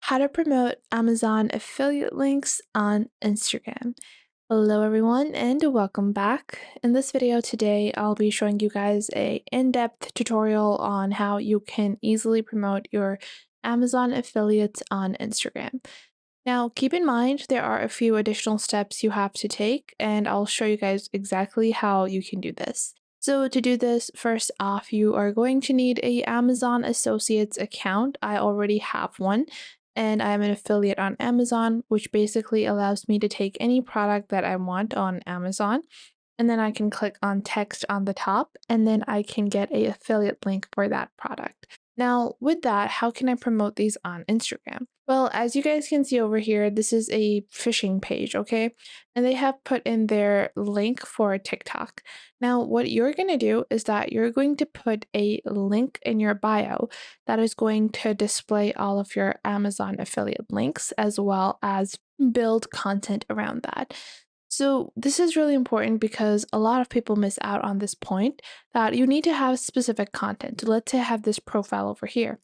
How to promote Amazon affiliate links on Instagram. Hello everyone and welcome back. In this video today, I'll be showing you guys a in-depth tutorial on how you can easily promote your Amazon affiliates on Instagram. Now, keep in mind there are a few additional steps you have to take, and I'll show you guys exactly how you can do this. So to do this, first off, you are going to need a Amazon Associates account. I already have one, and I am an affiliate on Amazon, which basically allows me to take any product that I want on Amazon, and then I can click on text on the top, and then I can get a affiliate link for that product. Now, with that, how can I promote these on Instagram? Well, as you guys can see over here, this is a phishing page, okay? And they have put in their link for TikTok. Now, what you're going to do is that you're going to put a link in your bio that is going to display all of your Amazon affiliate links as well as build content around that. So, this is really important because a lot of people miss out on this point that you need to have specific content. Let's say I have this profile over here.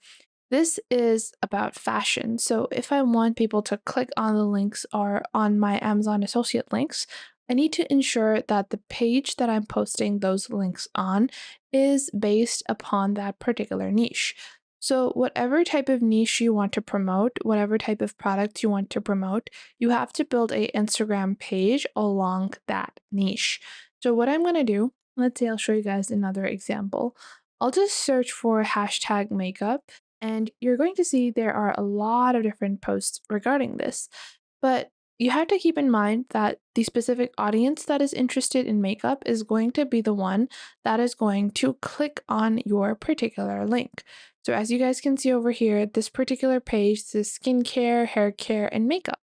This is about fashion. So if I want people to click on the links or on my Amazon associate links, I need to ensure that the page that I'm posting those links on is based upon that particular niche. So, whatever type of niche you want to promote, whatever type of product you want to promote, you have to build a Instagram page along that niche. So, what I'm going to do, let's say I'll show you guys another example. I'll just search for hashtag makeup and you're going to see there are a lot of different posts regarding this. But you have to keep in mind that the specific audience that is interested in makeup is going to be the one that is going to click on your particular link. So, as you guys can see over here, this particular page says skincare, hair care, and makeup.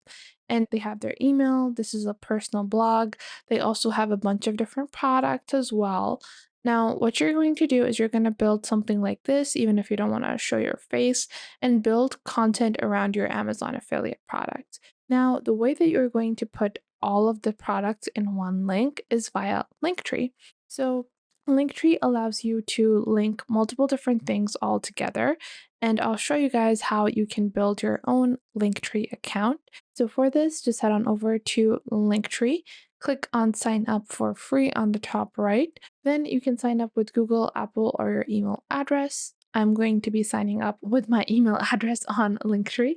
And they have their email. This is a personal blog. They also have a bunch of different products as well. Now, what you're going to do is you're going to build something like this, even if you don't want to show your face, and build content around your Amazon affiliate product. Now, the way that you're going to put all of the products in one link is via Linktree. So, Linktree allows you to link multiple different things all together, and I'll show you guys how you can build your own Linktree account. So, for this, just head on over to Linktree, click on sign up for free on the top right. Then you can sign up with Google, Apple, or your email address. I'm going to be signing up with my email address on Linktree.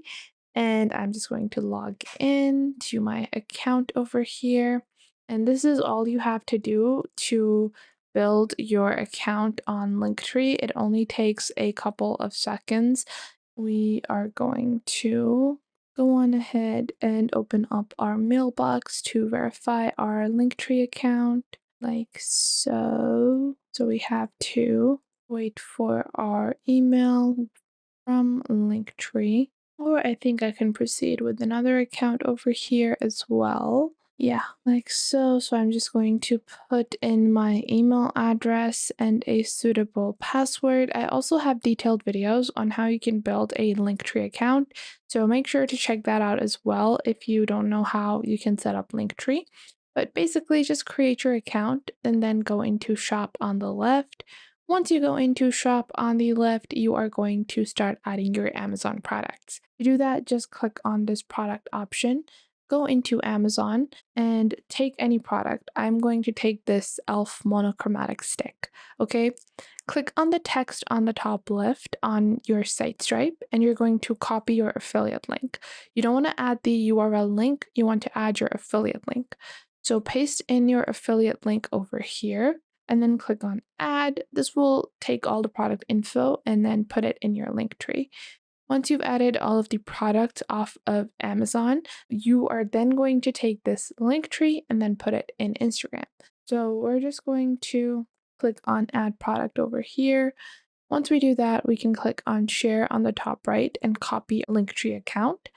And I'm just going to log in to my account over here. And this is all you have to do to build your account on Linktree. It only takes a couple of seconds. We are going to go on ahead and open up our mailbox to verify our Linktree account, like so. So we have to wait for our email from Linktree. Or I think I can proceed with another account over here as well. Yeah, like so. So I'm just going to put in my email address and a suitable password. I also have detailed videos on how you can build a Linktree account. So make sure to check that out as well if you don't know how you can set up Linktree. But basically, just create your account and then go into shop on the left. Once you go into shop on the left, you are going to start adding your Amazon products. To do that, just click on this product option, go into Amazon and take any product. I'm going to take this e.l.f. monochromatic stick. Okay, click on the text on the top left on your site stripe and you're going to copy your affiliate link. You don't want to add the URL link, you want to add your affiliate link. So paste in your affiliate link over here and then click on add. This will take all the product info and then put it in your link tree. Once you've added all of the products off of Amazon, you are then going to take this link tree and then put it in Instagram. So we're just going to click on add product over here. Once we do that, we can click on share on the top right and copy a Linktree account.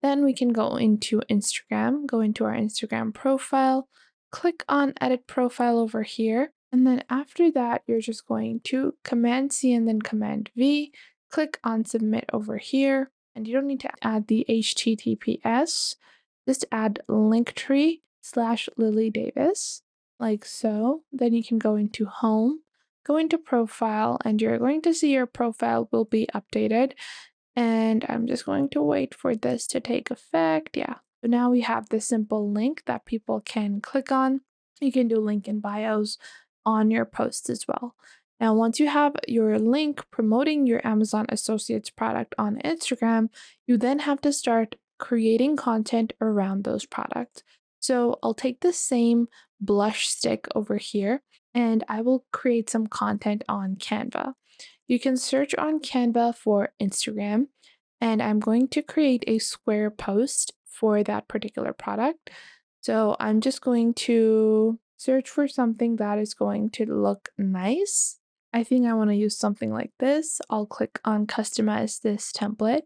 Then we can go into Instagram, go into our Instagram profile, click on edit profile over here. And then after that, you're just going to Command C and then Command V, click on submit over here. And you don't need to add the HTTPS, just add Linktree/Lily Davis, like so. Then you can go into home, go into profile, and you're going to see your profile will be updated. And I'm just going to wait for this to take effect. Yeah. So now we have the simple link that people can click on. You can do link in bios on your posts as well. Now, once you have your link promoting your Amazon Associates product on Instagram, you then have to start creating content around those products. So I'll take the same blush stick over here and I will create some content on Canva. You can search on Canva for Instagram, and I'm going to create a square post for that particular product. So I'm just going to search for something that is going to look nice. I think I want to use something like this. I'll click on customize this template,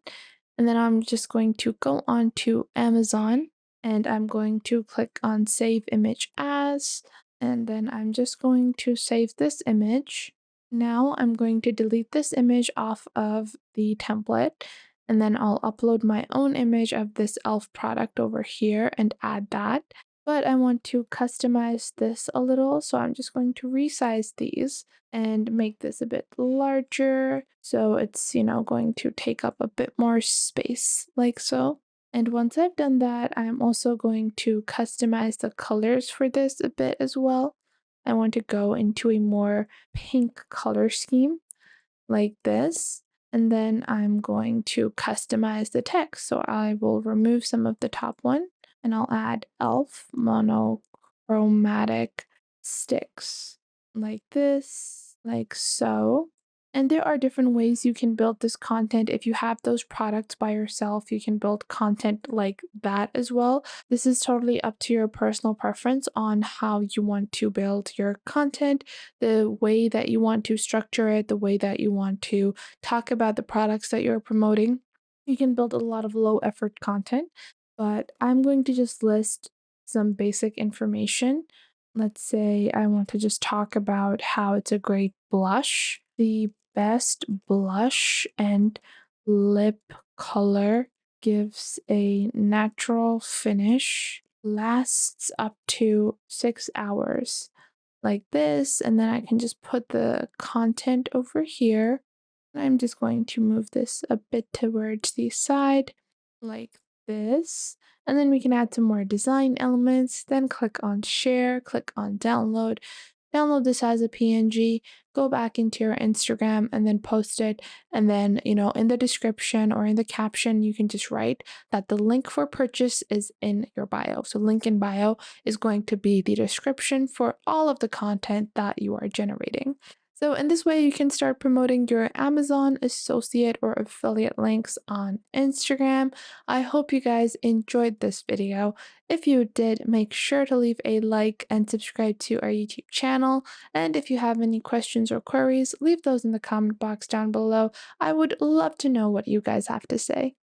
and then I'm just going to go on to Amazon and I'm going to click on save image as, and then I'm just going to save this image. Now I'm going to delete this image off of the template and then I'll upload my own image of this elf product over here and add that. But I want to customize this a little, so I'm just going to resize these and make this a bit larger. So it's, going to take up a bit more space like so. And once I've done that, I'm also going to customize the colors for this a bit as well. I want to go into a more pink color scheme like this. And then I'm going to customize the text. So I will remove some of the top one and I'll add elf monochromatic sticks like this, like so. And there are different ways you can build this content. If you have those products by yourself, you can build content like that as well. This is totally up to your personal preference on how you want to build your content, the way that you want to structure it, the way that you want to talk about the products that you're promoting. You can build a lot of low effort content, but I'm going to just list some basic information. Let's say I want to just talk about how it's a great blush. The best blush and lip color gives a natural finish, lasts up to 6 hours like this, and then I can just put the content over here. I'm just going to move this a bit towards the side like this. And then we can add some more design elements, then click on share, click on download. Download this as a PNG, go back into your Instagram and then post it. And then, in the description or in the caption, you can just write that the link for purchase is in your bio. So, link in bio is going to be the description for all of the content that you are generating. So in this way, you can start promoting your Amazon associate or affiliate links on Instagram. I hope you guys enjoyed this video. If you did, make sure to leave a like and subscribe to our YouTube channel. And if you have any questions or queries, leave those in the comment box down below. I would love to know what you guys have to say.